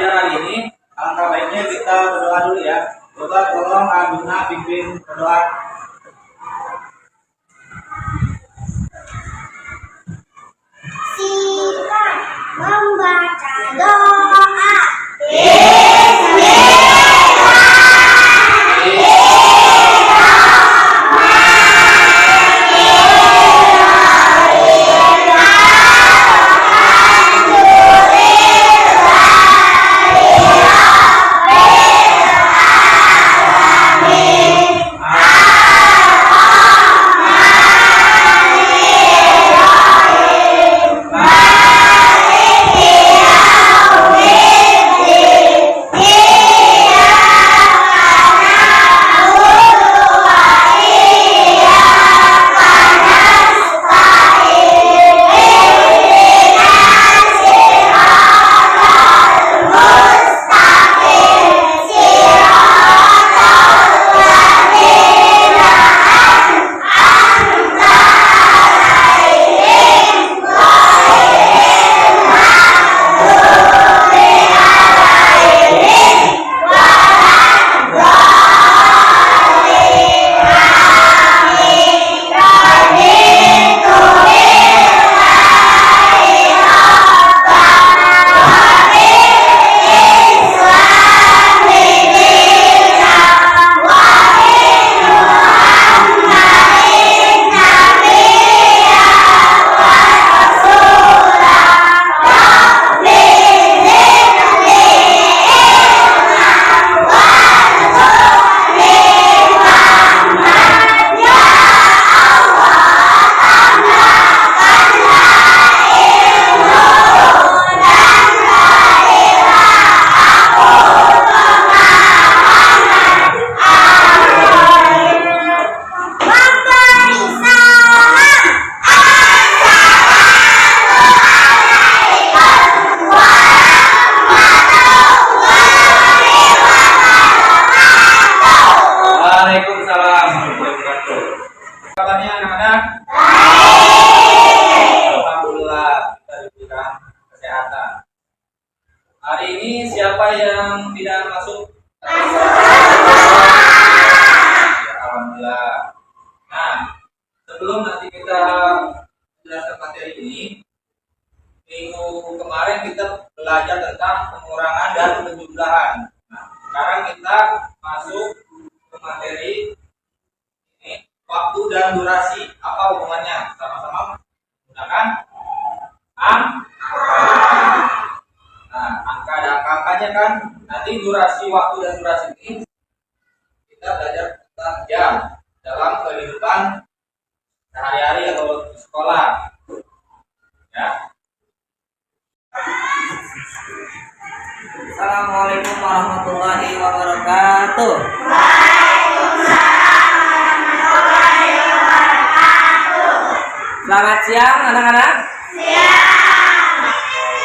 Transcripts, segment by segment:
belajar hari ini, alangkah baiknya kita berdoa dulu ya. Coba tolong Abuna pimpin berdoa. Silakan membaca doa. Kabarnya anak-anak? Alhamdulillah kita diberikan kesehatan. Hari ini siapa yang tidak masuk? Alhamdulillah. Nah, sebelum nanti kita menjelaskan materi ini, minggu kemarin kita belajar tentang pengurangan dan penjumlahan. Nah, sekarang kita masuk ke materi ini. Waktu dan durasi, apa hubungannya? Sama-sama menggunakan angka. Nah, angka ada angka-angkanya kan. Nanti durasi, waktu dan durasi ini kita belajar tentang jam dalam kehidupan sehari-hari atau di sekolah. Ya. Assalamualaikum warahmatullahi wabarakatuh. Selamat siang anak-anak. Siang.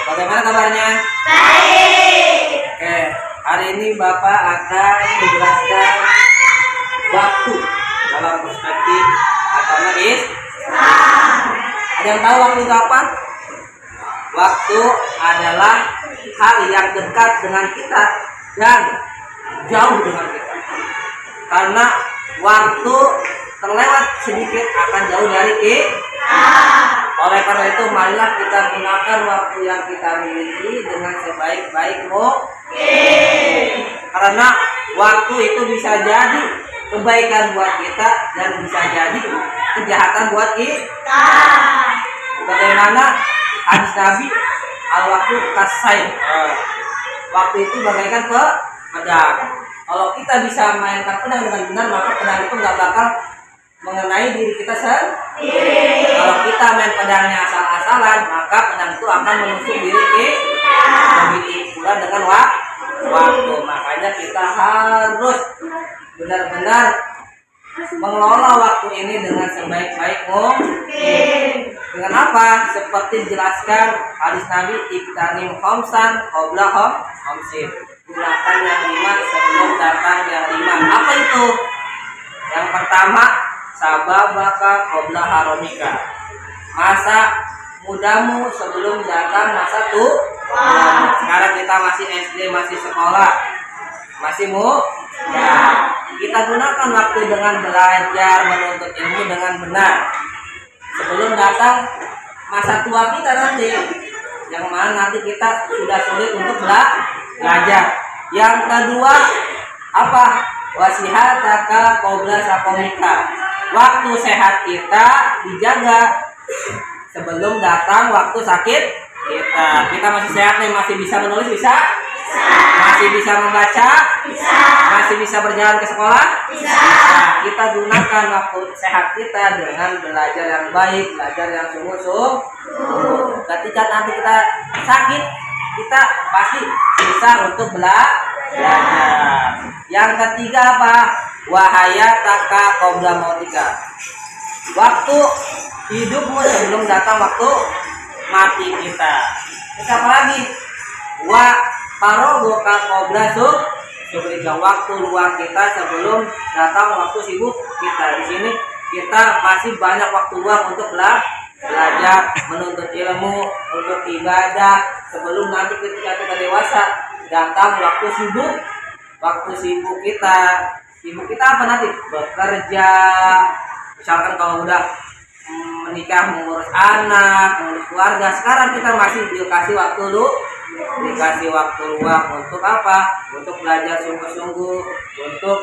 Bagaimana kabarnya? Baik. Oke, hari ini Bapak akan menjelaskan waktu dalam perspektif agama Islam. Ada yang tahu waktu itu apa? Waktu adalah hal yang dekat dengan kita dan jauh dengan kita. Karena waktu terlewat sedikit akan jauh dari kita. Oleh karena itu, marilah kita gunakan waktu yang kita miliki dengan sebaik-baik mungkin. Karena waktu itu bisa jadi kebaikan buat kita dan bisa jadi kejahatan buat kita. Bagaimana hadis Nabi, al-waktu kasain. Waktu itu bagaikan pedang. Kalau kita bisa mainkan pedang dengan benar, maka pedang itu nggak bakal mengenai diri kita sendiri. Kalau kita main pedangnya asal-asalan, maka pedang itu akan menusuk diri kita. Begitu pula dengan waktu. Makanya kita harus benar-benar mengelola waktu ini dengan sebaik-baik mungkin. Dengan apa? Seperti dijelaskan hadis Nabi, iktanim khamsan qabla khamsin. Gunakan yang 5 sebelum datang yang 5. Apa itu? Yang pertama, sababaka qabla haronika. Masa mudamu sebelum datang masa tua. Sekarang sekarang kita masih SD, masih sekolah, masih ya, kita gunakan waktu dengan belajar, menuntut ilmu dengan benar sebelum datang masa tua kita nanti, yang mana nanti kita sudah sulit untuk belajar. Yang kedua apa? Wasihataka qabla saqamika. Waktu sehat kita dijaga sebelum datang waktu sakit kita. Kita masih sehat nih, masih bisa menulis, bisa? Masih bisa membaca? Masih bisa berjalan ke sekolah? Nah, kita gunakan waktu sehat kita dengan belajar yang baik, belajar yang sungguh-sungguh. Ketika nanti kita sakit, kita pasti bisa untuk belajar. Yang ketiga apa? Wahayataka qabla mautika. Waktu hidupmu sebelum datang waktu mati kita. Terus apa lagi? Wa paroboka qabla sukrika. Waktu luang kita sebelum datang waktu sibuk kita. Di sini kita masih banyak waktu luang untuk belajar, menuntut ilmu, untuk ibadah sebelum nanti ketika kita dewasa datang waktu sibuk. Waktu sibuk kita apa nanti? Bekerja. Misalkan kalau udah menikah, mengurus anak, mengurus keluarga. Sekarang kita masih dikasih waktu luang untuk apa? Untuk belajar sungguh-sungguh, untuk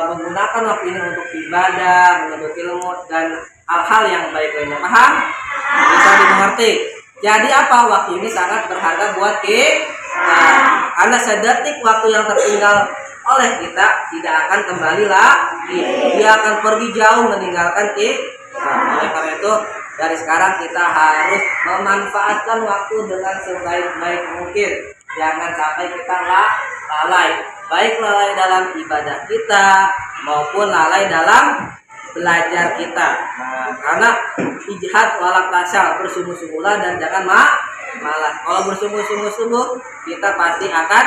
menggunakan waktu ini untuk ibadah, menuntut ilmu dan hal-hal yang baik lainnya. Paham? Bisa dimengerti. Jadi apa? Waktu ini sangat berharga buat kita. Karena sedetik waktu yang tertinggal oleh kita tidak akan kembali lagi. Dia akan pergi jauh meninggalkan kita. Oleh karena itu dari sekarang kita harus memanfaatkan waktu dengan sebaik-baik mungkin. Jangan sampai kita lalai, baik lalai dalam ibadah kita maupun lalai dalam belajar kita. Nah, karena ijtihad walak tasal, bersungguh-sungguhlah dan jangan malas. Kalau bersungguh-sungguh kita pasti akan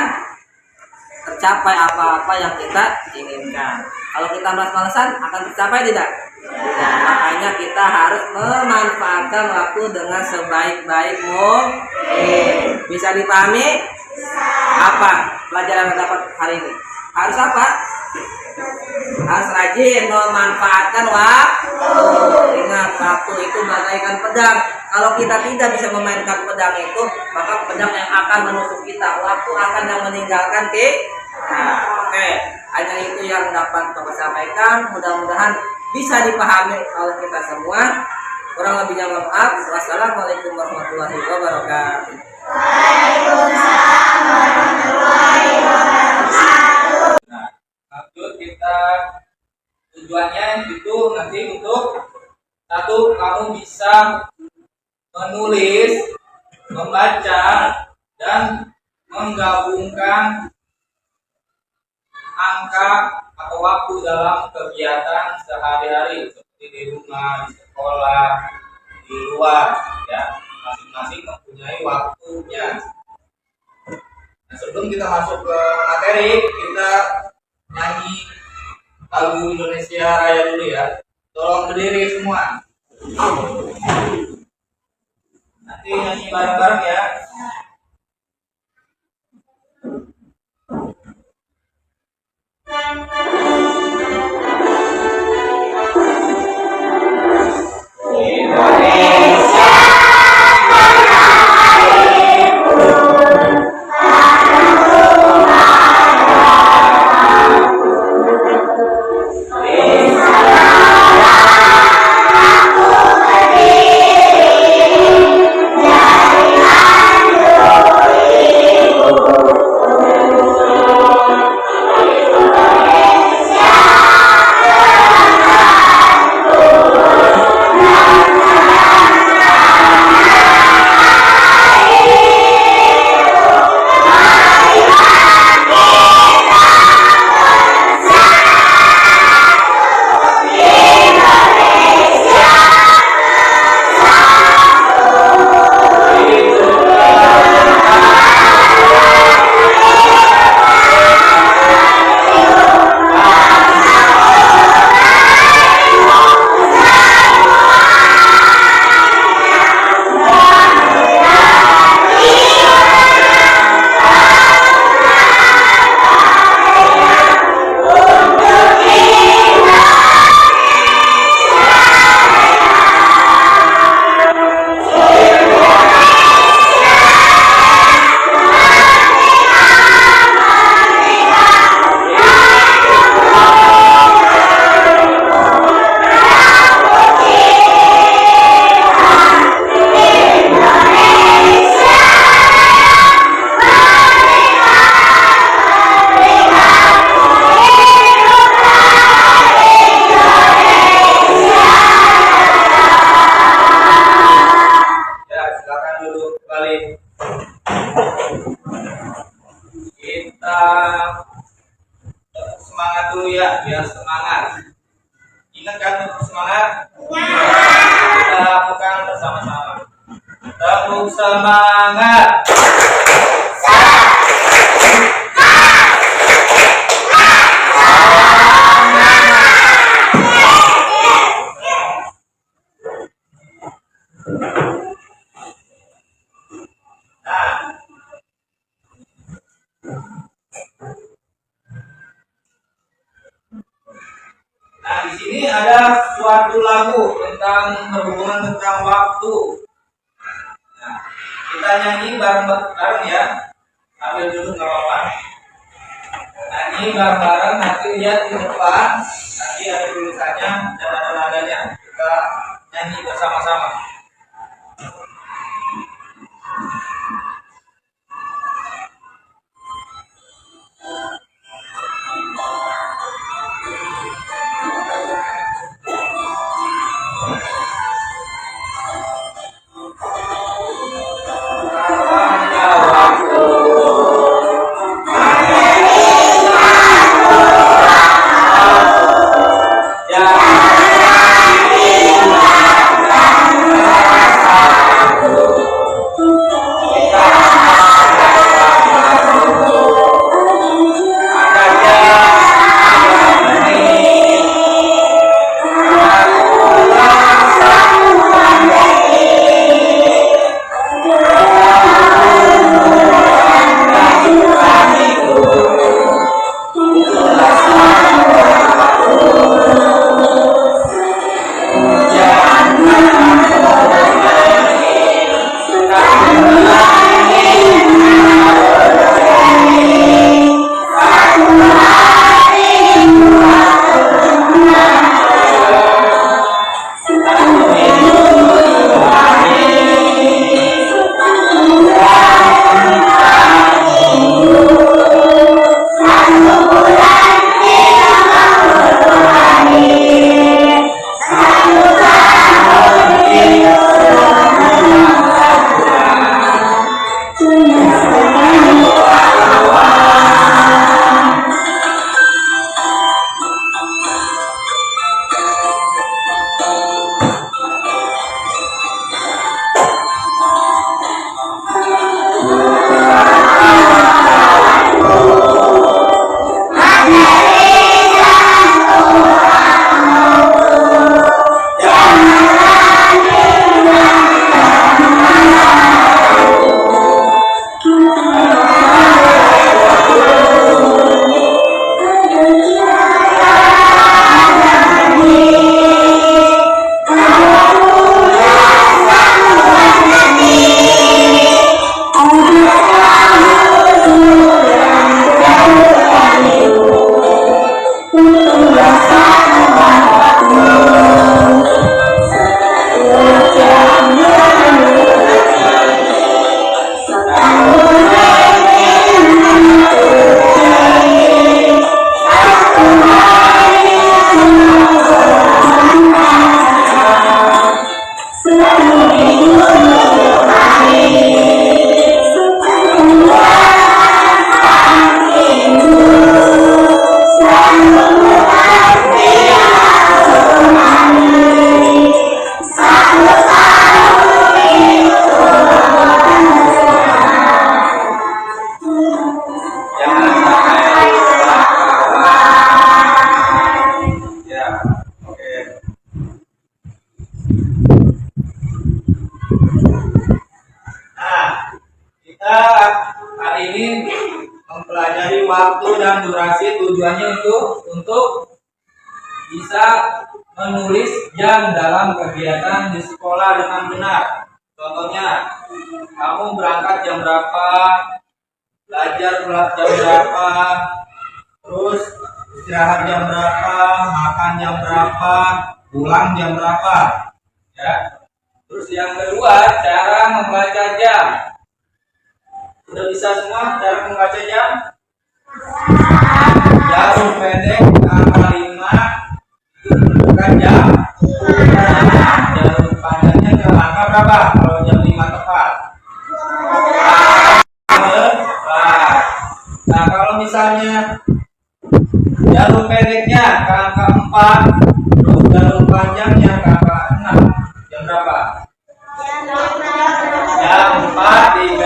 tercapai apa-apa yang kita inginkan. Kalau kita malas-malasan akan tercapai tidak? Tidak. Makanya kita harus memanfaatkan waktu dengan sebaik-baik mungkin. Bisa dipahami? Apa pelajaran yang dapat hari ini? Harus apa? Harus rajin memanfaatkan waktu. Ingat, waktu itu bagaikan pedang. Kalau kita tidak bisa memainkan pedang itu, maka pedang yang akan menusuk kita. Waktu akan yang meninggalkan kita. Oke, hanya itu yang dapat Bapak sampaikan. Mudah-mudahan bisa dipahami oleh kita semua. Kurang lebihnya mohon maaf. Wassalamualaikum warahmatullahi wabarakatuh. Waalaikumsalam warahmatullahi wabarakatuh. Nah, lanjut kita tujuannya itu nanti untuk satu, kamu bisa menulis, membaca, dan menggabungkan angka atau waktu dalam kegiatan sehari-hari seperti di rumah, di sekolah, di luar, ya. Masing-masing mempunyai waktunya. Nah, sebelum kita masuk ke materi, kita nyanyi lagu Indonesia Raya dulu ya. Tolong berdiri semua. Nanti nyanyi bareng-bareng ya. Indonesia kita semangat dulu ya, biar semangat. Ingat kan untuk semangat? Kita lakukan bersama-sama. Tepuk semangat. Nah, di sini ada suatu lagu tentang berhubungan tentang waktu. Nah, kita nyanyi bareng-bareng ya. Ambil dulu nggak apa-apa. Nyanyi bareng-bareng, nanti lihat di depan. Nanti ada tulisannya dan ada nadanya. Kita nyanyi bersama-sama. Waktu dan durasi tujuannya untuk bisa menulis jam dalam kegiatan di sekolah dengan benar. Contohnya, kamu berangkat jam berapa, belajar jam berapa, terus istirahat jam berapa, makan jam berapa, pulang jam berapa, ya. Terus yang kedua, cara membaca jam. Sudah bisa semua cara membaca jam? Jalur pendek angka 5 itu menunjukkan jam. Jalur panjangnya ke angka berapa? Kalau jam 5 tepat. Nah, kalau misalnya jalur pendeknya ke angka 4, terus jalur panjangnya ke angka 6, jam berapa? Jam 4.30.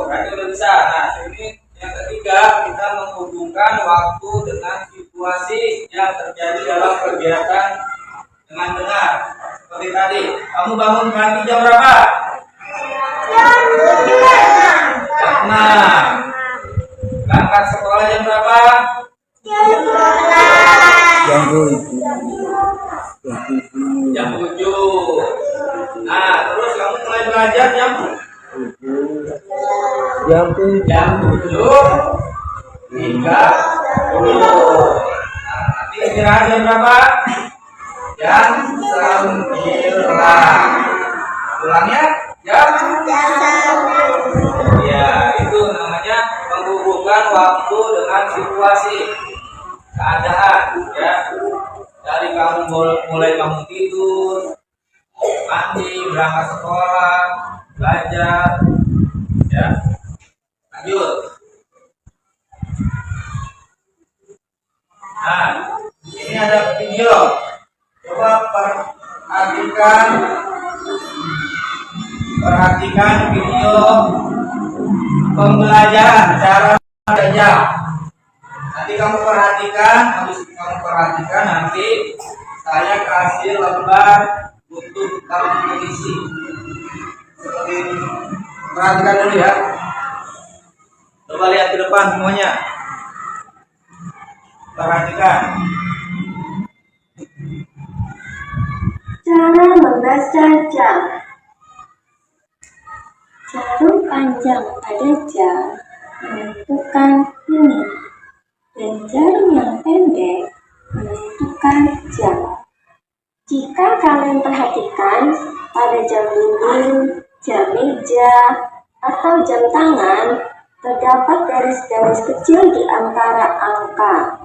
Berarti udah bisa. Nah, ini yang ketiga, kita menghubungkan waktu dengan situasi yang terjadi dalam kegiatan dengan benar. Seperti tadi, kamu bangun pagi jam berapa? Jam 6. Berangkat sekolah jam berapa? Jam 7. Nah, terus kamu mulai belajar jam 7.30. Nanti istirahat jam berapa? Jam 9. Pulangnya jam? Ya, itu namanya menghubungkan waktu dengan situasi keadaan, ya. Dari kamu mulai kamu tidur, mandi, berangkat sekolah, belajar, ya. Lanjut. Nah, ini ada video. Coba perhatikan video pembelajaran cara belajar. Nanti kamu perhatikan, habis kamu perhatikan nanti saya kasih lembar untuk kamu isi. Seperti ini. Perhatikan dulu ya. Coba lihat ke depan semuanya. Perhatikan. Cara membaca jam. Jarum panjang pada jam menentukan menit, dan jarum yang pendek menentukan jam. Jika kalian perhatikan, pada jam dinding, jam meja, atau jam tangan, terdapat garis-garis kecil di antara angka.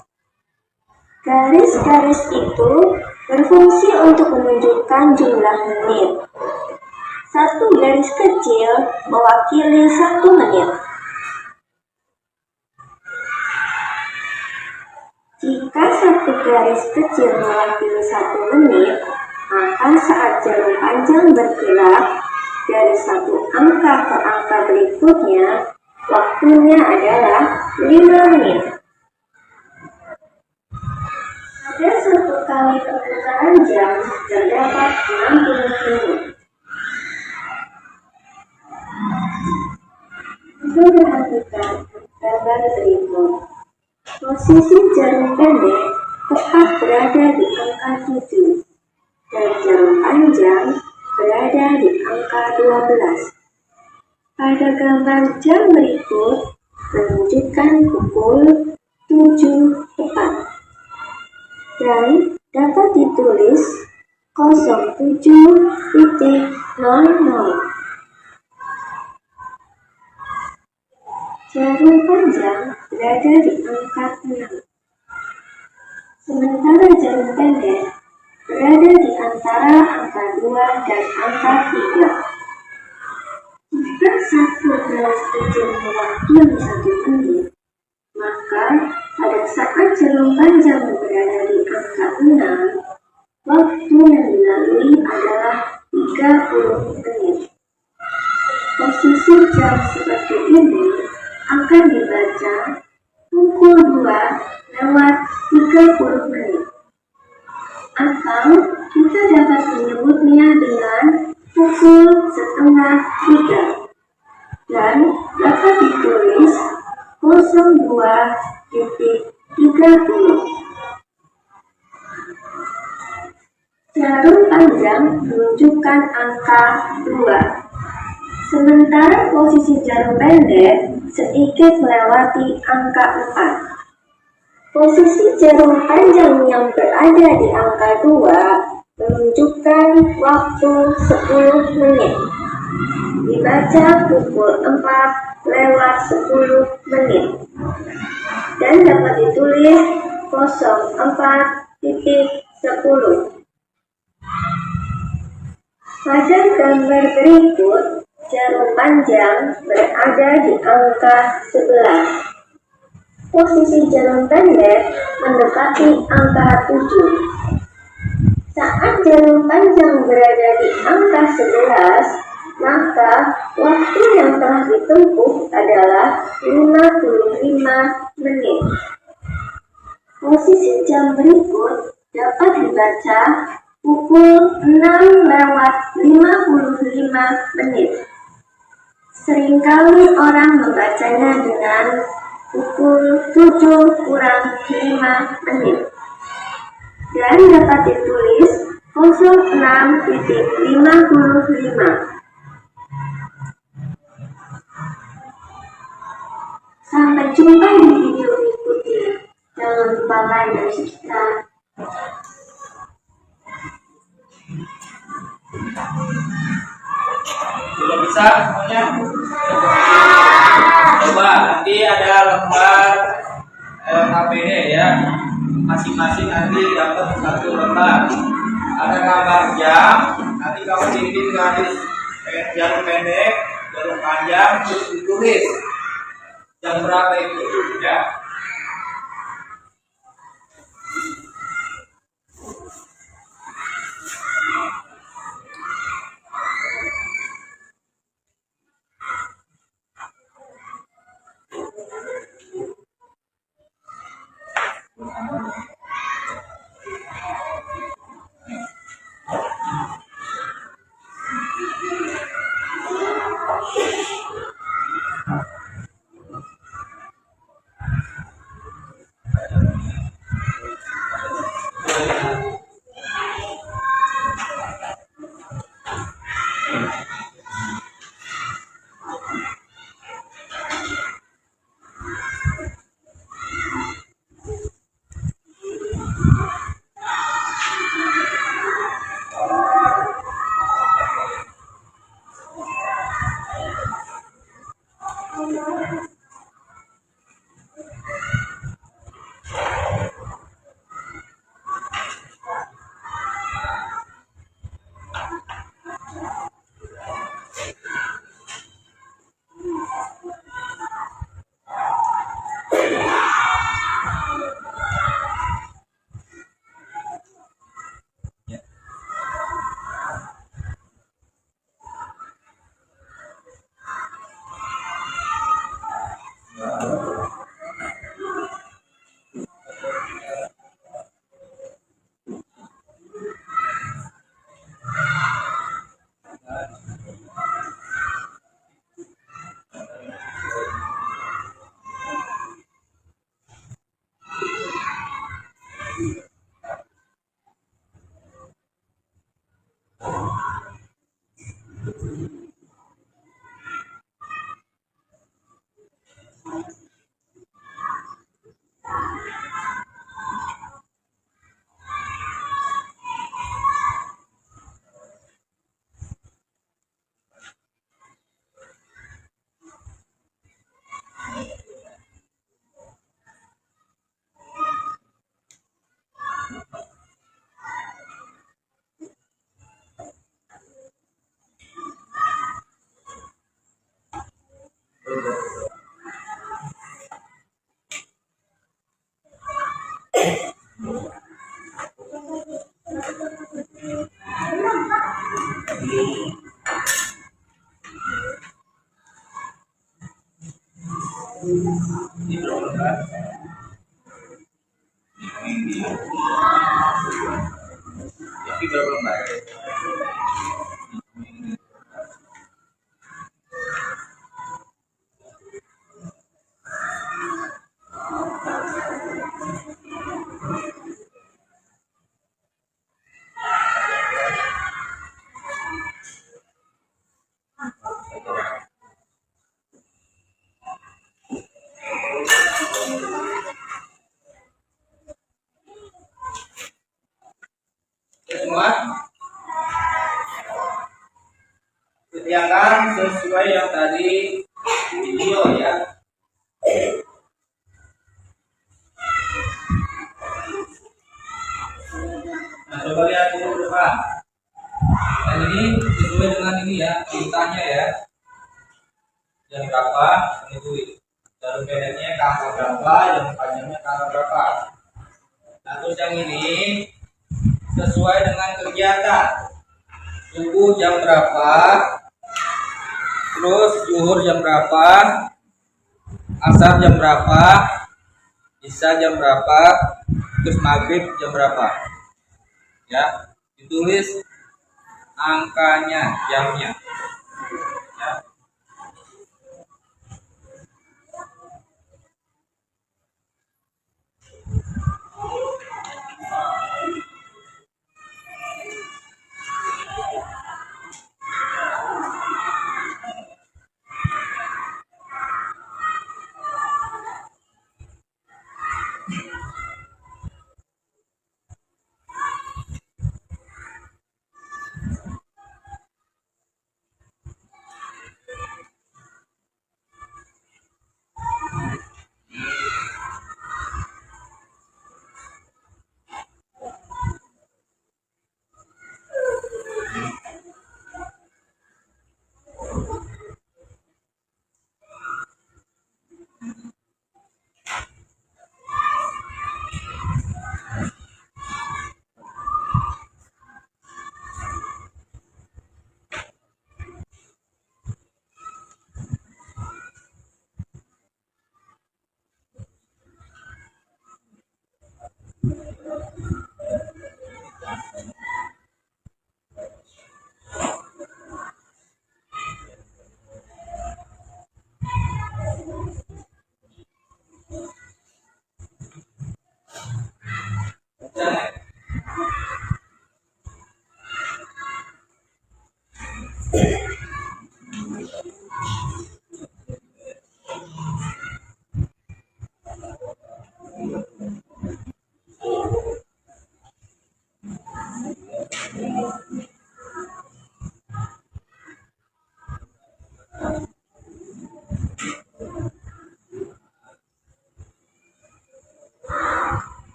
Garis-garis itu berfungsi untuk menunjukkan jumlah menit. Satu garis kecil mewakili 1 menit. Jika satu garis kecil mewakili 1 menit, maka saat jarum panjang bergerak dari satu angka ke angka berikutnya, waktunya adalah 5 menit. Pada satu kali perputaran jam terdapat 60 menit. Perhatikan gambar berikut. Posisi jarum pendek tepat berada di angka 7 dan jarum panjang berada di angka 12. Pada gambar jam berikut menunjukkan pukul 7 tepat dan dapat ditulis 07.00. Jarum panjang berada di angka 6, sementara jarum pendek berada di antara angka 2 dan angka 3. Jika satu garis kecil mewakili 1 menit, maka pada saat jarum panjang berada di angka 6, waktu yang dilalui adalah 30 menit. Posisi jam seperti ini akan dibaca pukul 2:30 menit. Atau kita dapat menyebutnya dengan pukul 2:30 dan dapat ditulis 02.30. Jarum panjang menunjukkan angka 2. Sementara posisi jarum pendek sedikit melewati angka 4. Posisi jarum panjang yang berada di angka 2 menunjukkan waktu 10 menit. Dibaca pukul 4:10 menit. Dan dapat ditulis 04.10. Pada gambar berikut jarum panjang berada di angka 11. Posisi jarum pendek mendekati angka 7. Saat jarum panjang berada di angka 11, maka waktu yang telah ditempuh adalah 55 menit. Posisi jam berikut dapat dibaca pukul 6:55 menit. Seringkali orang membacanya dengan pukul 7:05 menit. Dan dapat ditulis 06:55. Sampai jumpa di video berikutnya. Jangan lupa like dan subscribe. Sudah bisa semuanya? Coba nanti ada lembar LKPD ya. Masing-masing nanti dapat satu lembar. Ada gambar jam. Nanti kamu bikin garis jarum pendek, jarum panjang, terus ditulis jam berapa itu ya. Semua sediakan sesuai yang tadi video ya. Nah, coba lihat dulu depan. Dan ini sesuai dengan ini ya, tintanya ya. jam berapa, tentuin. Jarum pendeknya ke angka berapa, jam panjangnya ke angka berapa. Nah, terus yang ini sesuai dengan kegiatan. Subuh jam berapa, terus zuhur jam berapa, asar jam berapa, isya jam berapa, terus maghrib jam berapa. Ya, ditulis angkanya, jamnya. Ya.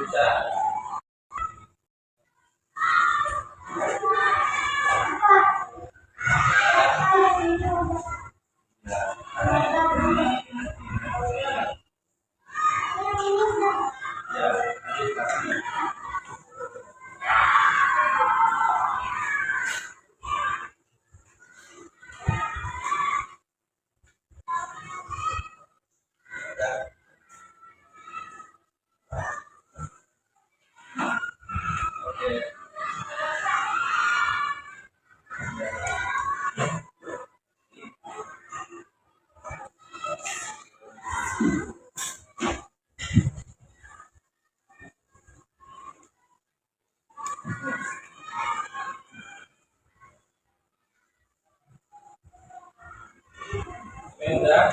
Bisa. Ya, nanti kasih. Oke. Udah.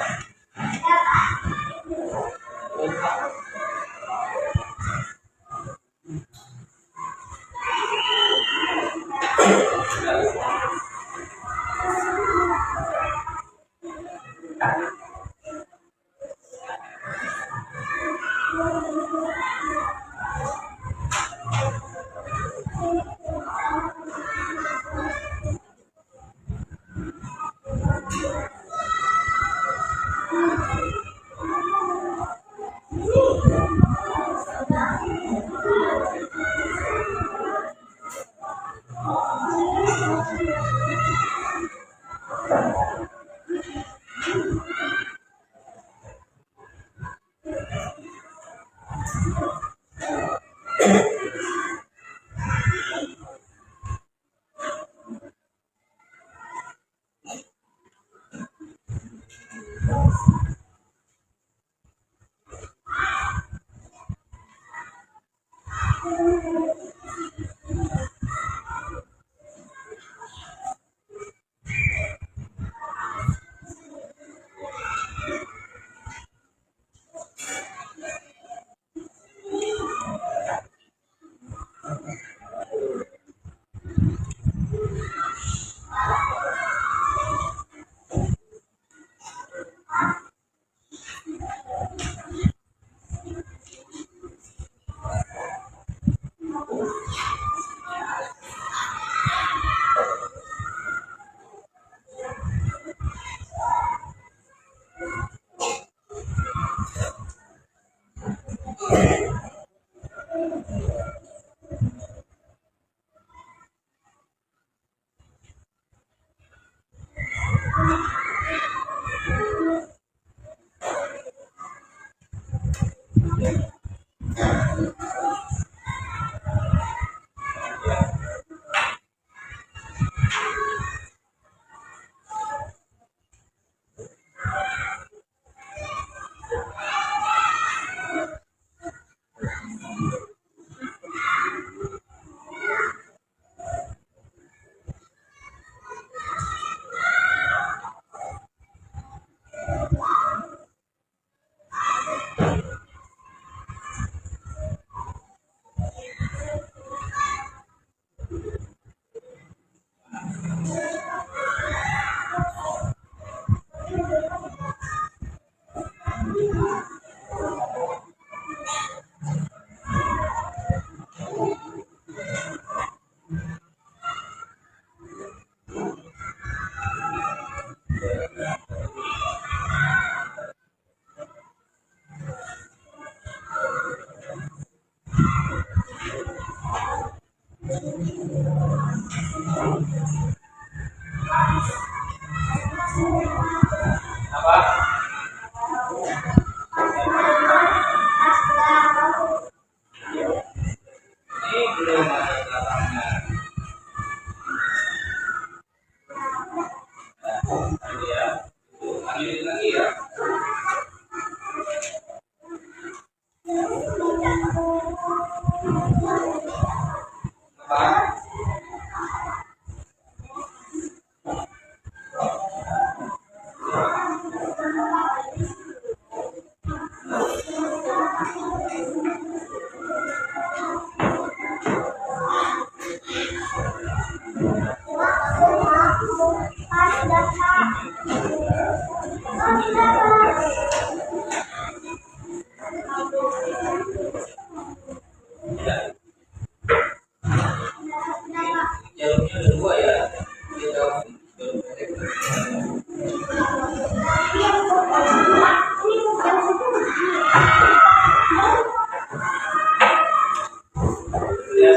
Apa? Ini belum ada belakangnya. Tadi ya. Lanjutin lagi ya. Apa? Ya. Jarumnya ada dua ya. Dia tahu jarum pendek. Ya.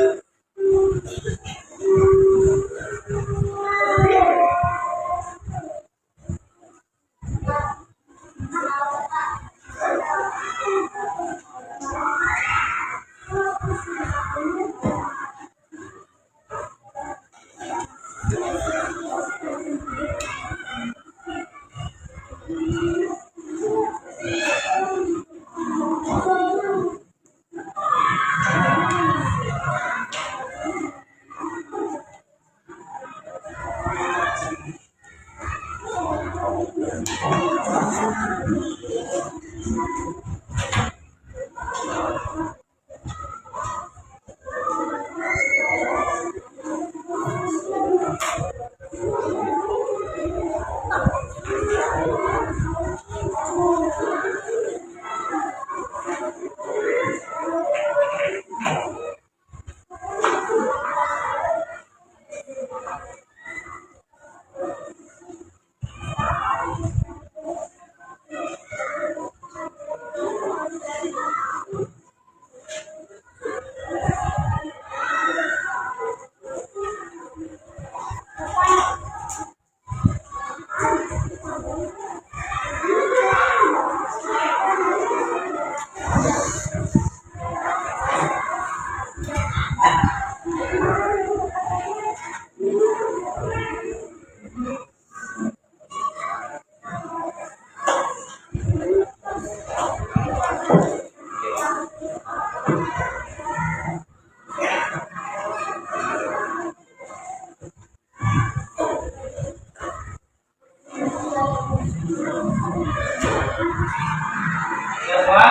Siapa?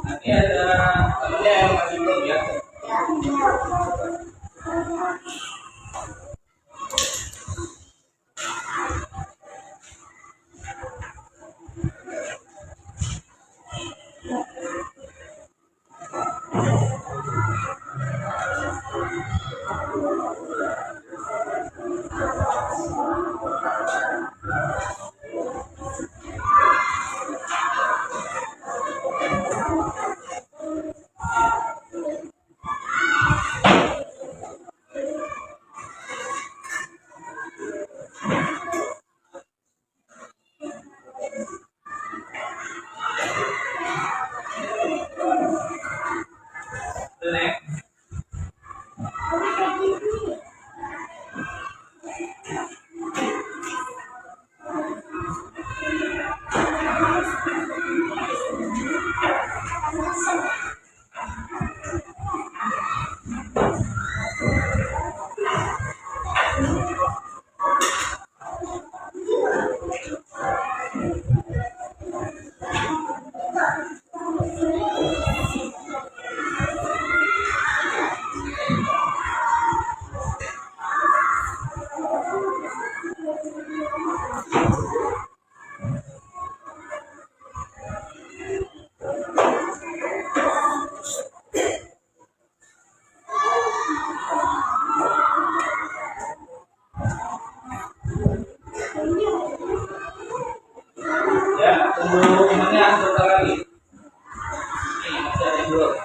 Nanti ada temennya yang masih belum ya. belum? Ya.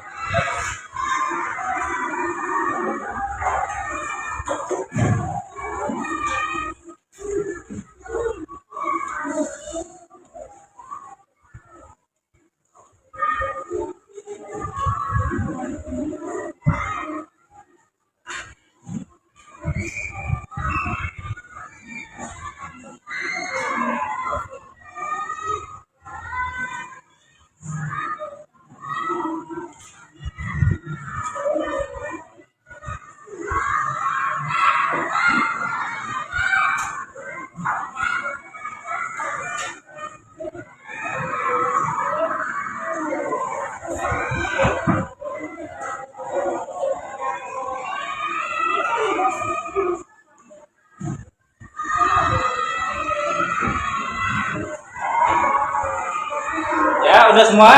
Ya, udah semua?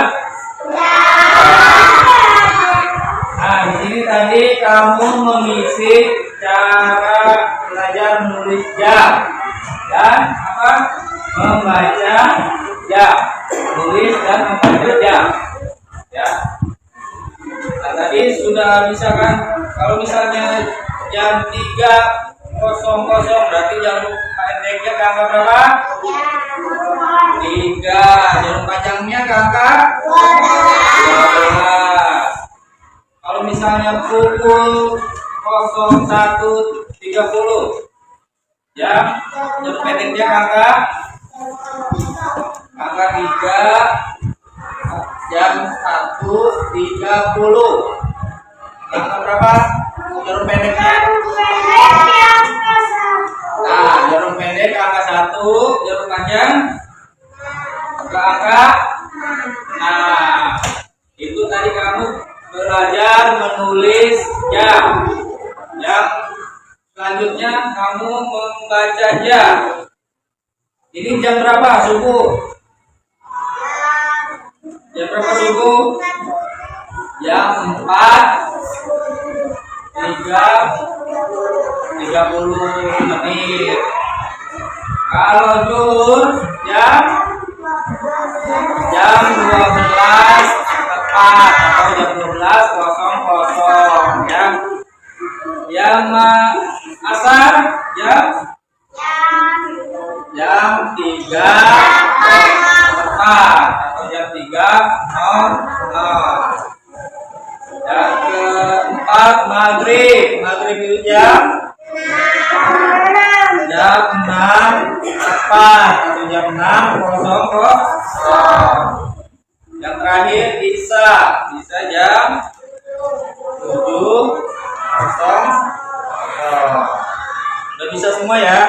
Nah, di sini tadi kamu mengisi cara belajar menulis jam dan apa? Membaca jam, tulis dan membaca jam. Ya. Nah, tadi sudah bisa kan? Kalau misalnya jam 3.00 berarti jarum pendeknya ke angka berapa? 3. Jarum panjangnya ke angka 12. Kalau misalnya pukul 01.30 ya, jarum pendeknya ke angka 3. Jam 1.30 angka berapa jarum pendeknya? Nah, jarum pendek ke angka 1, jarum panjang ke angka. Nah, itu tadi kamu belajar menulis jam. Yang selanjutnya kamu membaca jam. Ini jam berapa subuh? Jam berapa subuh? Jam 4.30. Kalau zuhur jam 12 tepat atau jam 12.00 ya. Yang asar jam 3 tepat atau jam 3.00. Yang keempat maghrib itu jam 6 tepat atau jam 6.00. Yang terakhir isya jam 7.00. Udah bisa semua ya?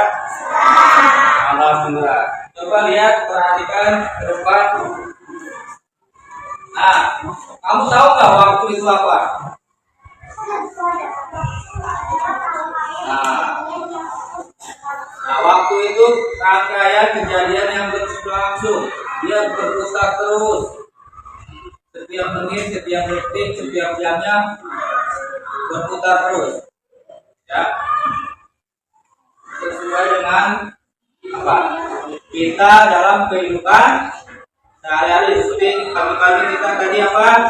Alhamdulillah. Coba lihat, perhatikan ke depan. Nah, kamu tahu nggak waktu itu apa? Nah, waktu itu rangkaian kejadian yang berlangsung. Dia berputar terus. Setiap menit, setiap detik, setiap jamnya berputar terus. Ya. Sesuai dengan apa? Kita dalam kehidupan sehari-hari. Seperti pagi-pagi kita tadi apa?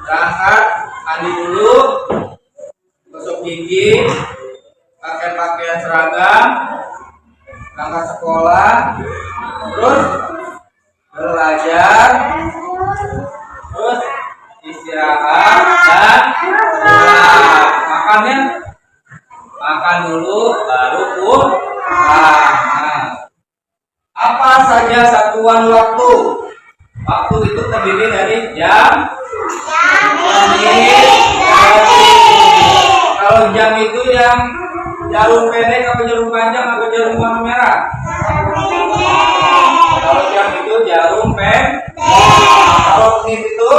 Berangkat, mandi dulu, gosok gigi, pakai pakaian seragam, berangkat sekolah, terus belajar, terus istirahat dan pulang. Makan dulu baru pulang. Nah, apa saja satuan waktu? Waktu itu terdiri dari jam, menit, detik. Kalau jam itu yang jarum pendek atau jarum panjang atau jarum warna merah? Kalau jam itu jarum pendek. Kalau menit itu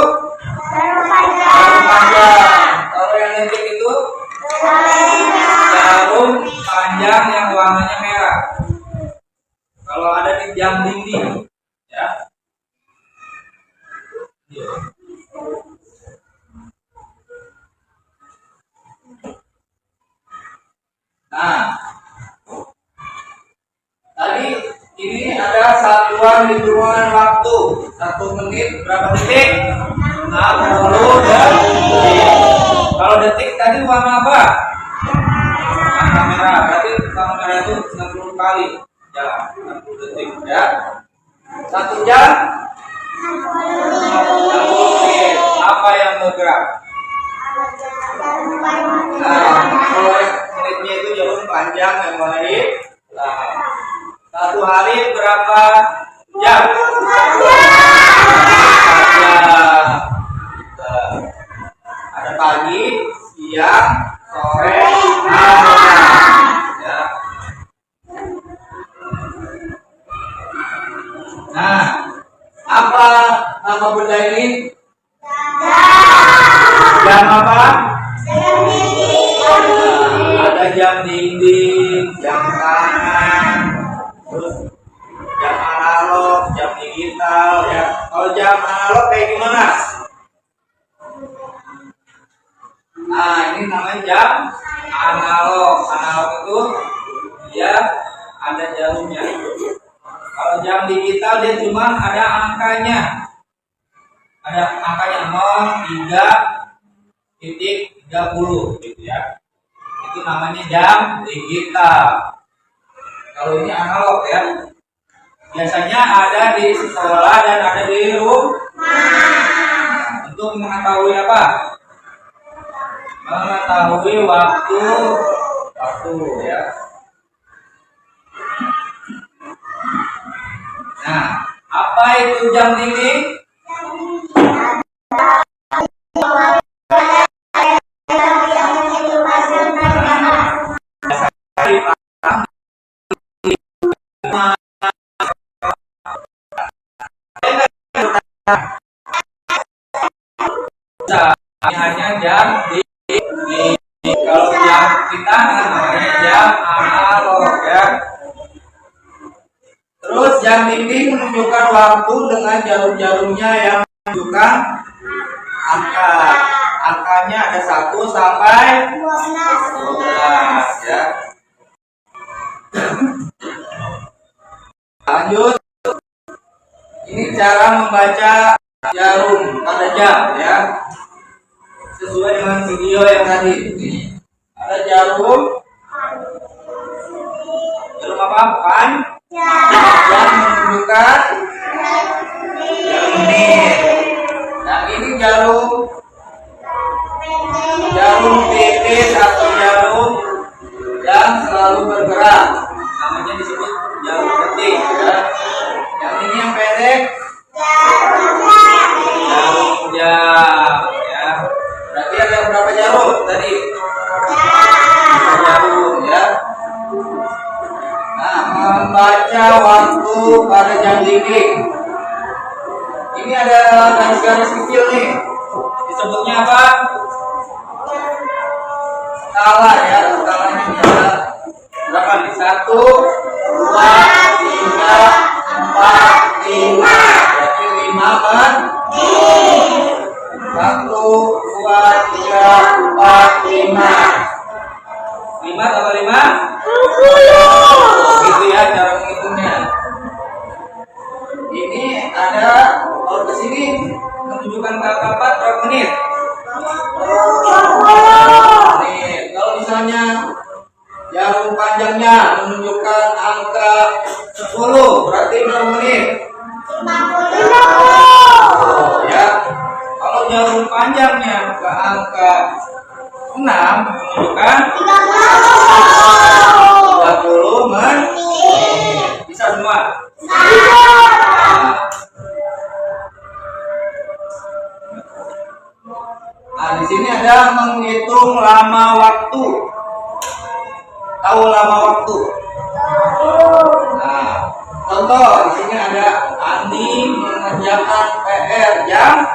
jarum panjang. Kalau yang detik itu jarum panjang yang warnanya merah. Kalau ada di jam dinding, ya. Nah, tadi ini ada satuan hitungan waktu 1 menit warna apa? Warna merah. Berarti warna merah itu 60 kali jalan, 60 detik ya. 1 jam 60 menit. Apa yang bergerak? Nah, kalau menitnya itu jarum panjang yang mana ini? Nah, 1 hari berapa jam? 4 jam. Ada pagi, siang, sore, malam. Ya. Nah, apa nama benda ini? Jam apa? Ada jam dinding, jam tangan, terus jam analog, jam digital ya. Kalau jam analog kayak gimana? Nah, ini namanya jam analog. Analog itu dia ada jarumnya. Kalau jam digital dia cuma ada angkanya. Ada angkanya 03.30 gitu ya. Itu namanya jam digital. Kalau ini analog ya. Biasanya ada di sekolah dan ada di rumah. Untuk mengetahui apa? Mengetahui waktu ya. Nah, apa itu jam dinding? Ini hanya jam di kalau jam kita namanya jam analog ya. Terus jam dinding menunjukkan waktu dengan jarum-jarumnya yang menunjukkan angka. Angkanya ada 1 sampai 12 ya. Lanjut. Ini cara membaca jarum pada jam ya. Sesuai dengan video yang tadi. Ada jarum apa? Yang menunjukkan menit. Nah, ini jarum pipis atau jarum yang selalu bergerak. Namanya disebut jarum detik ya. Yang ini yang pendek jarum jam ya. Berarti ada berapa jarum tadi? 5 jarum ya. Nah, membaca waktu pada jam dinding. Ini ada garis-garis kecil nih. Disebutnya apa? Skala ya. Skalanya ini ada berapa nih? 1, 2, 3, 4, 5. Berarti 5 kan? 1, 2, 3, 4, 5. 5 tambah 5? 10. Gitu ya cara menghitungnya. Ini ada kalau ke sini menunjukkan kapan berapa menit? Menit. Kalau misalnya jarum panjangnya menunjukkan angka 10, berarti berapa menit? 50. Ya. Kalau jarum panjangnya ke angka 6 menunjukkan 30 menit. Bisa semua? Nah, di sini ada menghitung lama waktu. Tahu lama waktu? Nah, contoh di sini ada Andi mengerjakan PR jam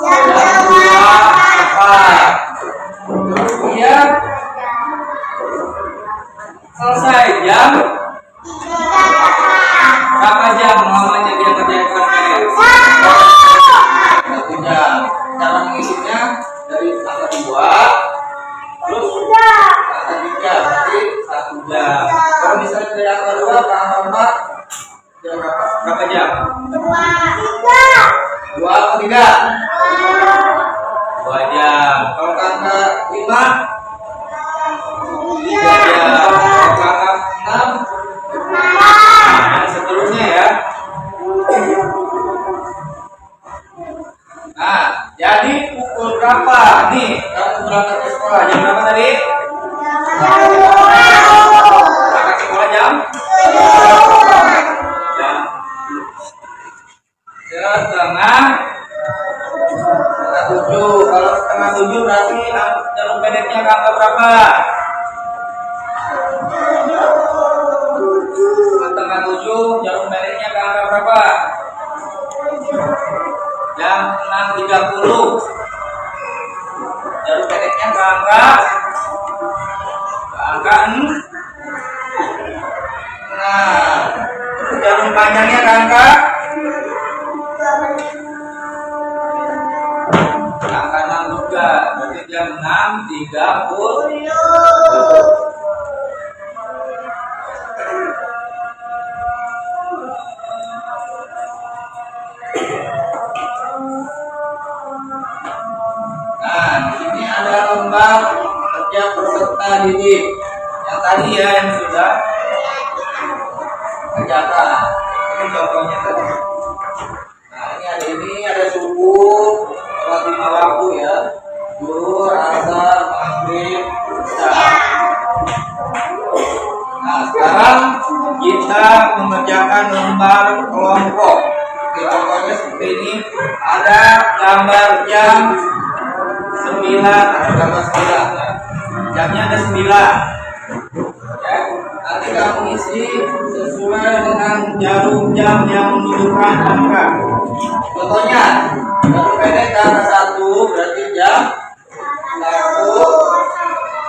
2.04. Terus dia selesai jam berapa jam lamanya dia kerjakan PR? 1 jam. Cara mengisinya dari angka 2 terus angka 3 berarti 1 jam. Kalau misalnya dari angka 2 ke angka 4 berapa jam? 2 Nah, jadi pukul berapa nih kamu berangkat ke sekolah? Jam berapa tadi? Berangkat ke sekolah jam? Jam setengah tujuh. Kalau setengah tujuh berarti jarum pendeknya ke angka berapa? Setengah tujuh, jarum pendeknya ke angka berapa? Jam 6.30. Jarum pendeknya ke angka 6. Nah, terus jarum panjangnya ke angka 6 juga. Berarti jam 6.30. Nah, di sini ada lembar kerja peserta didik. Yang tadi ya, yang sudah kerjakan. Ini contohnya tadi. Nah, ini ada subuh, sholat 5 waktu ya. Zuhur, asar, maghrib, isya. Nah, sekarang kita mengerjakan lembar kelompok. Oke, contohnya seperti ini. Ada gambar jam 9 atau gambar 9 ya. Jamnya ada 9 ya. Nanti kamu isi sesuai dengan jarum jam yang menunjukkan angka. Contohnya jarum pendek ke angka 1 berarti jam 1.00.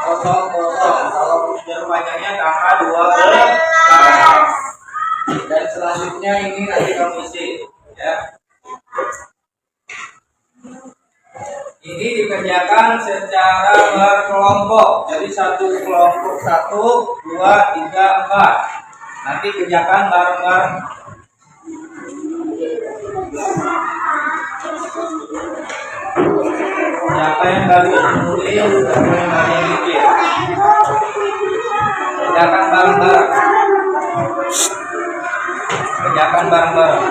Kalau jarum panjangnya ke angka 12. Dan selanjutnya ini nanti kamu isi ya. Ini dikerjakan secara berkelompok. Jadi satu kelompok 1, 2, 3, 4. Nanti kerjakan bareng-bareng. Siapa yang baru menulis, siapa yang baru mikir. Kerjakan bareng-bareng. Kerjakan bareng-bareng.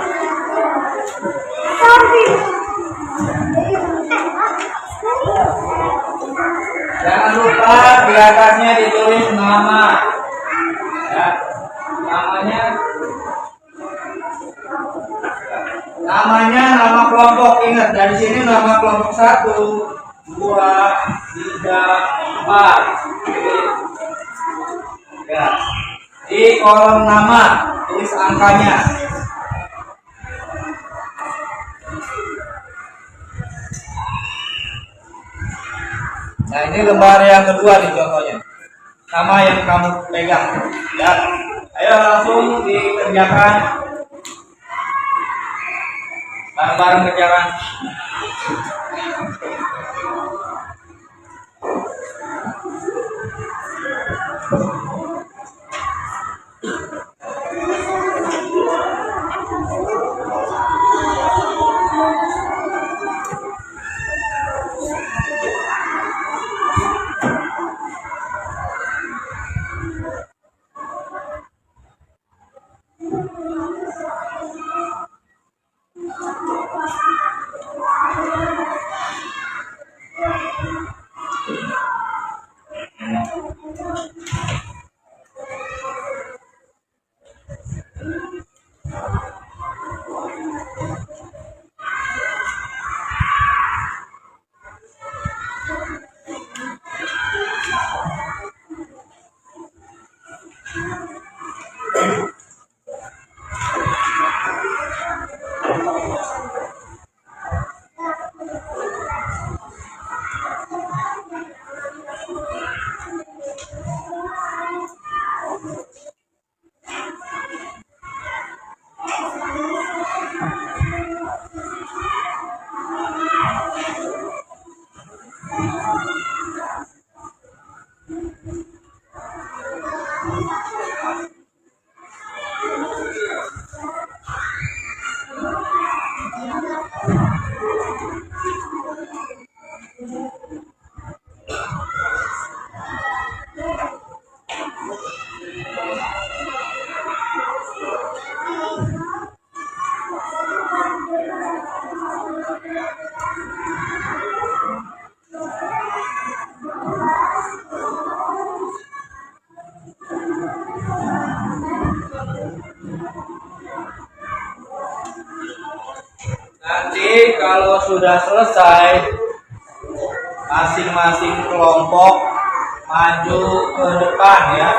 Jangan lupa di atasnya ditulis nama. Ya, namanya nama kelompok. Ingat, dari sini nama kelompok 1, 2, 3, 4. Ya. Di kolom nama tulis angkanya. Nah, ini lembar yang kedua nih contohnya. Sama yang kamu pegang. Ya. Ayo langsung dikerjakan. Bareng-bareng kerjakan. kalau sudah selesai, masing-masing kelompok maju ke depan ya,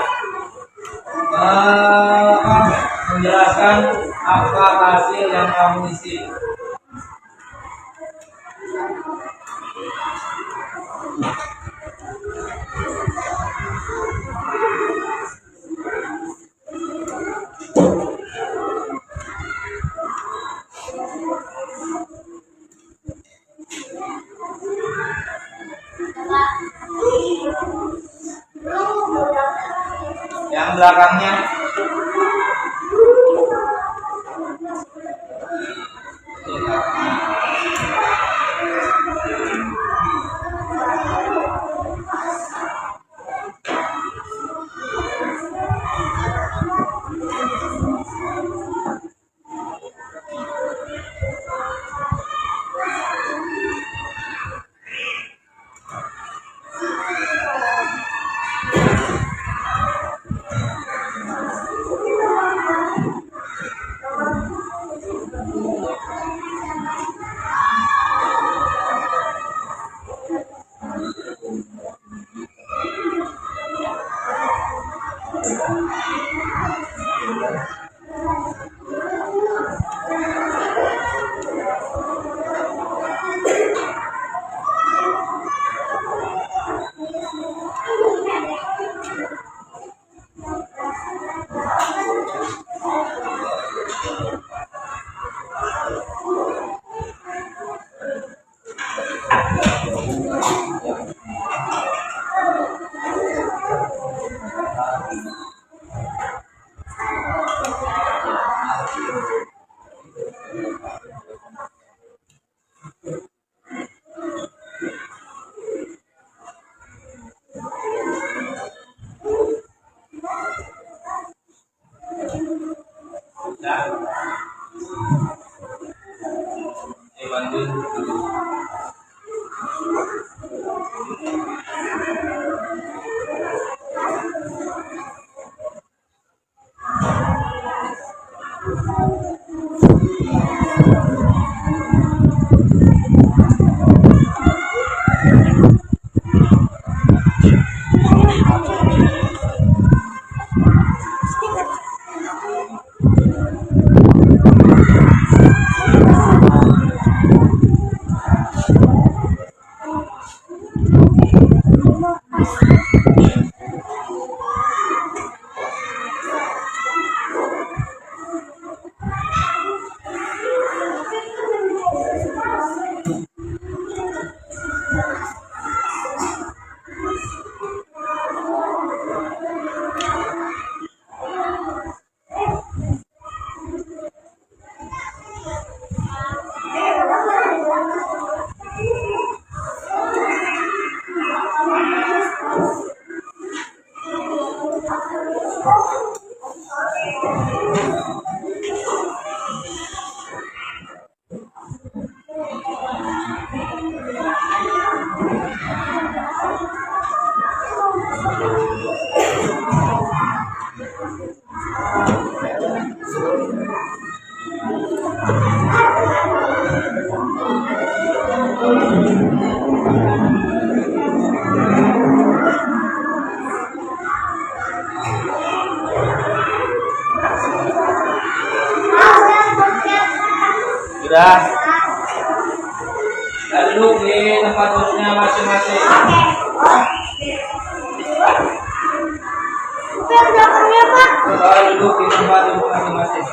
menjelaskan apa hasil yang kamu isi. Yang belakangnya bantuin dulu. Sudah. Duduk di tempat duduknya masing-masing. Coba duduk di tempat duduk masing-masing.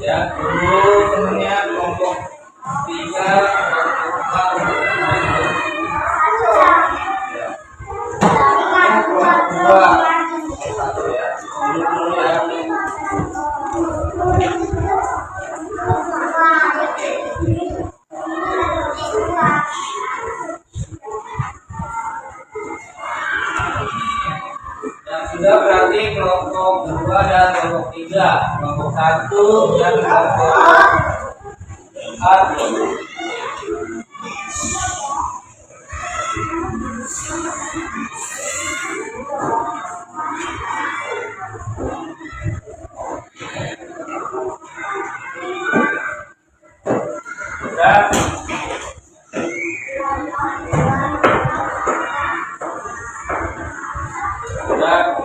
Ya, dulu temennya kelompok 3 kelompok 2 satu ya. Dulu ya. Yang sudah berarti kelompok 2 dan kelompok 3, kelompok 1 dan kelompok 1. Sudah. Sudah.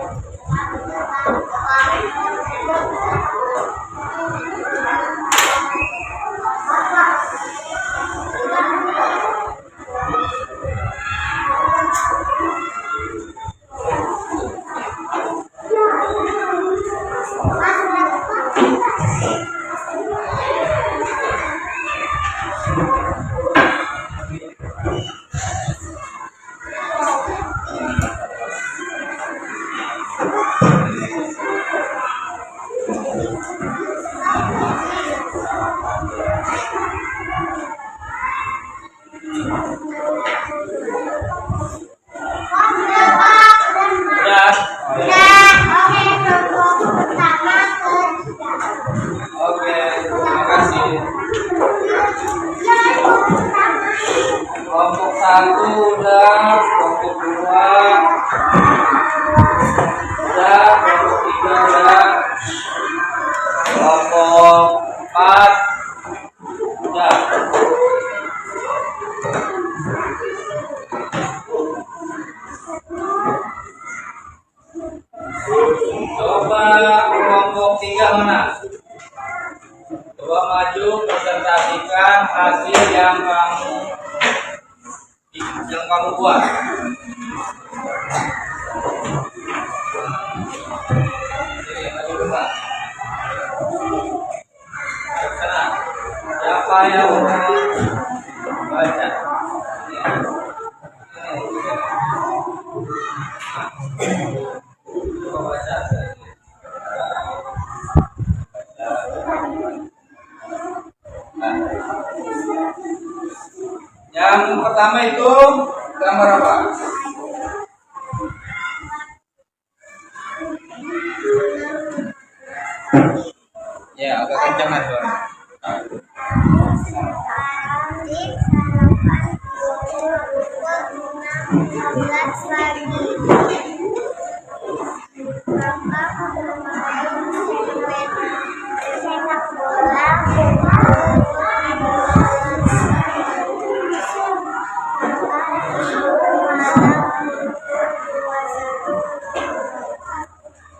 Oke, terima kasih. Kelompok 1 udah, kelompok 2 udah, kelompok 3 udah, kelompok 4 udah. Coba kelompok 3 mana? Coba maju presentasikan hasil yang kamu buat. Sini, maju dulu. Ke sana. Siapa yang mau baca? Coba baca. Yang pertama itu gambar apa? Ya, agak kencangan suara.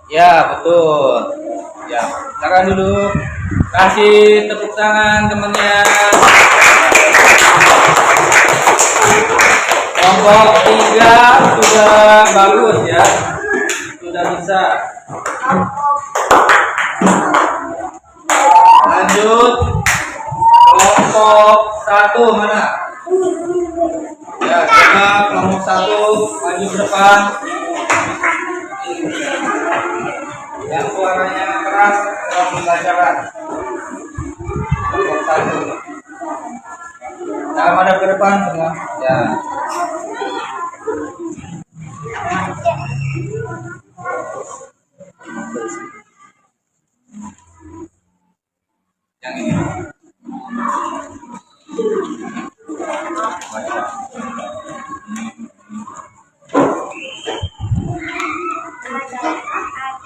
Ya, betul. Ya, tangan dulu. Kasih tepuk tangan temennya. Kelompok 3 sudah bagus ya. Sudah bisa. Lanjut. Kelompok 1 mana? Ya, coba kelompok 1 maju ke depan. Yang suaranya keras dalam pembelajaran. Kelompok 1. Nah, pada ke depan semua. Ya. Yang ini. Baca.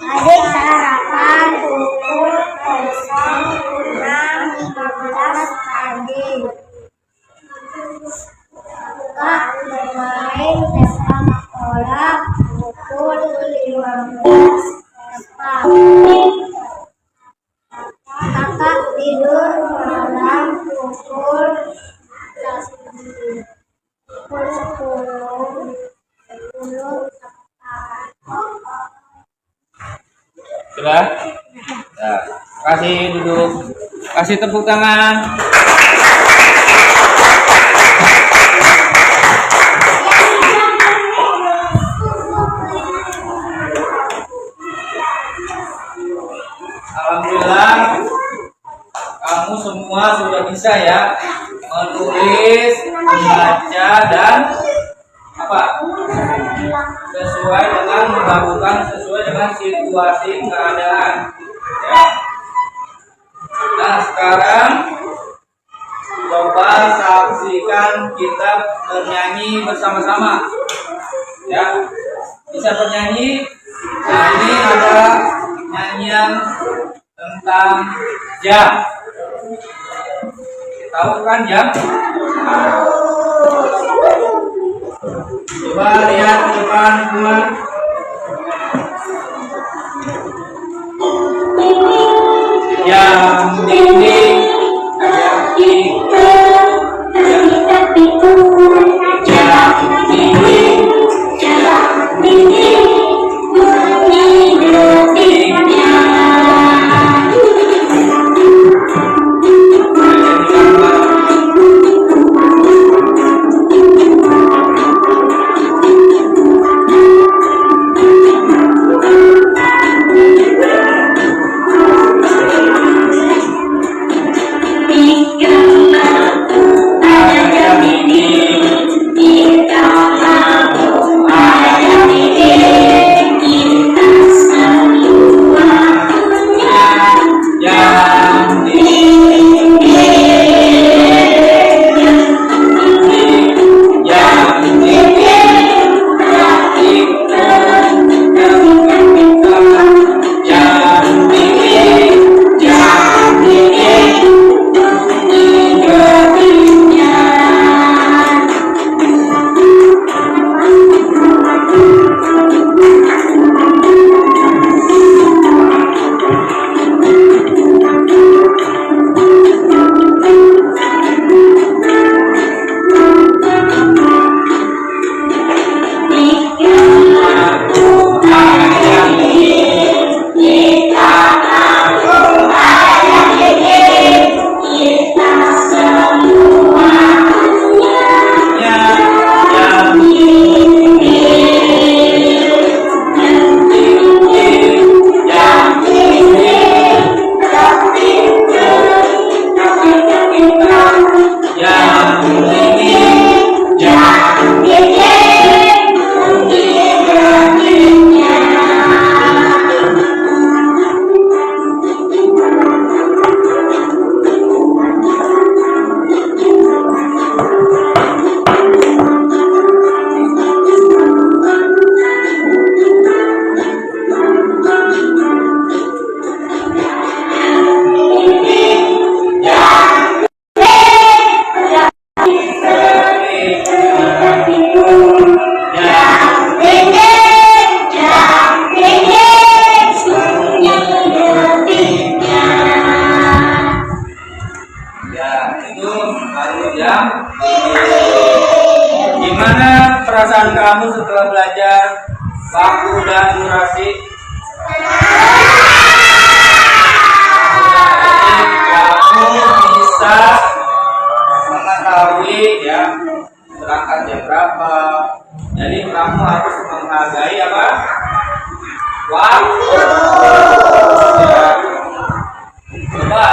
Adik sarapan pukul 06.15 pagi. Kak bermain sepak bola pukul 15 tepat. Kakak tidur malam pukul 10 tepat. Sudah? Ya. Kasih duduk. Kasih tepuk tangan. Alhamdulillah, kamu semua sudah bisa ya menulis, membaca dan apa? Sesuai dengan melakukan sesuai dengan situasi keadaan. Ya. Nah, sekarang coba saksikan kita bernyanyi bersama-sama. Ya, bisa bernyanyi. Nah, ini ada nyanyian tentang jam. Tahu kan jam? Coba lihat ke depan semua. Jam dinding, jam ikut, jam dinding, jam dinding, bunyi detiknya. Gimana perasaan kamu setelah belajar waktu dan durasi? Kamu bisa mengetahui ya berangkat jam berapa. Jadi kamu harus menghargai apa? Waktu. Ya. Coba.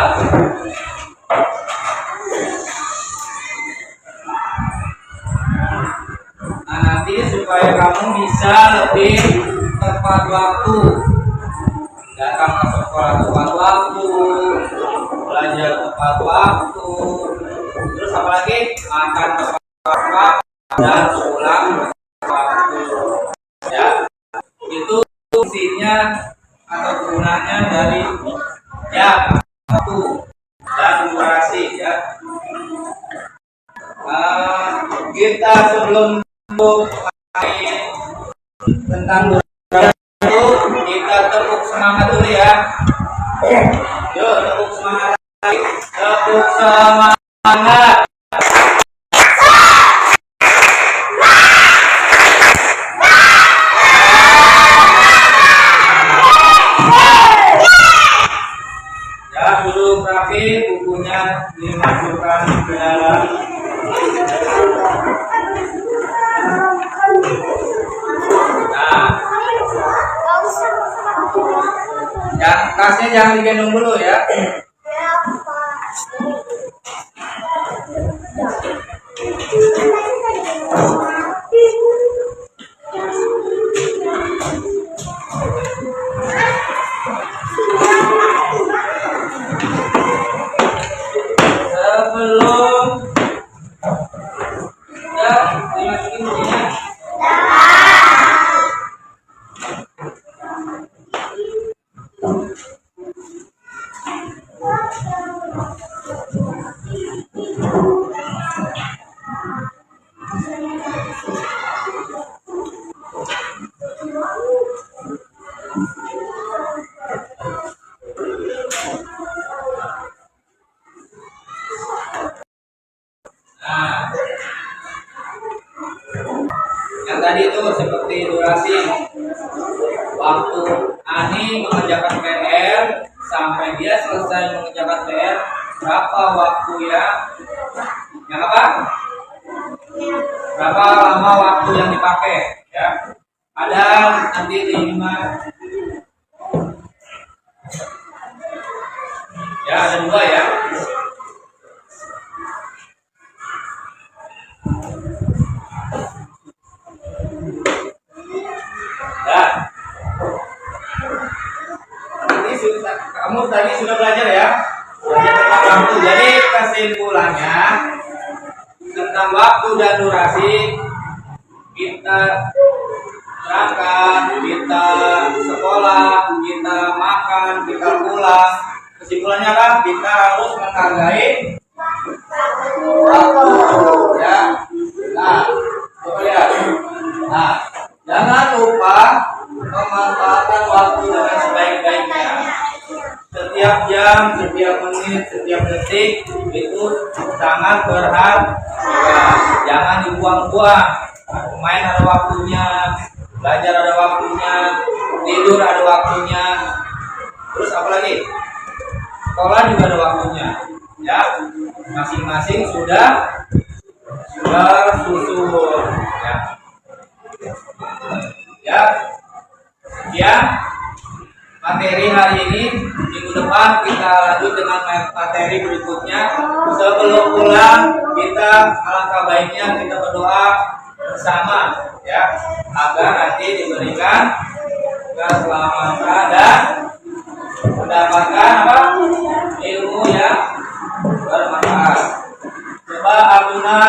Nah, nanti supaya kamu bisa lebih tepat waktu, datang ke sekolah tepat waktu, belajar tepat waktu, terus apa lagi? Makan tepat waktu dan pulang tepat waktu. Ya, itu fungsinya atau gunanya dari jam, waktu dan durasi ya. Kita sebelum tentang durasi itu kita tepuk semangat dulu ya. Yuk tepuk semangat lagi. Tepuk semangat. duduk rapi, bukunya dimasukkan ke dalam. Nah, tasnya jangan digendong dulu ya. Sebelum ya dimasukin bukunya. Nah, yang tadi itu seperti durasi waktu Ani mengerjakan PR sampai dia selesai mengerjakan PR, berapa waktu yang apa? Berapa lama waktu yang dipakai ya? Ada nanti di 5 ya, ada 2 ya. Ya. Kamu tadi sudah belajar ya? Belajar tentang waktu. Jadi kesimpulannya tentang waktu dan durasi, kita berangkat, kita sekolah, kita makan, kita pulang. Kesimpulannya kan kita harus menghargai waktu ya. Nah, coba lihat. Nah, jangan lupa memanfaatkan waktu dengan sebaik-baiknya. Setiap jam, setiap menit, setiap detik itu sangat berharga. Jangan dibuang-buang. Main ada waktunya, belajar ada waktunya, tidur ada waktunya. Terus apa lagi? Sekolah juga ada waktunya. Ya, masing-masing sudah bersusun. Ya. Ya, sekian materi hari ini. Minggu depan kita lanjut dengan materi berikutnya. Sebelum pulang, kita alangkah baiknya kita berdoa bersama ya, agar nanti diberikan keselamatan dan mendapatkan apa? Ilmu yang bermanfaat. Coba Abdullah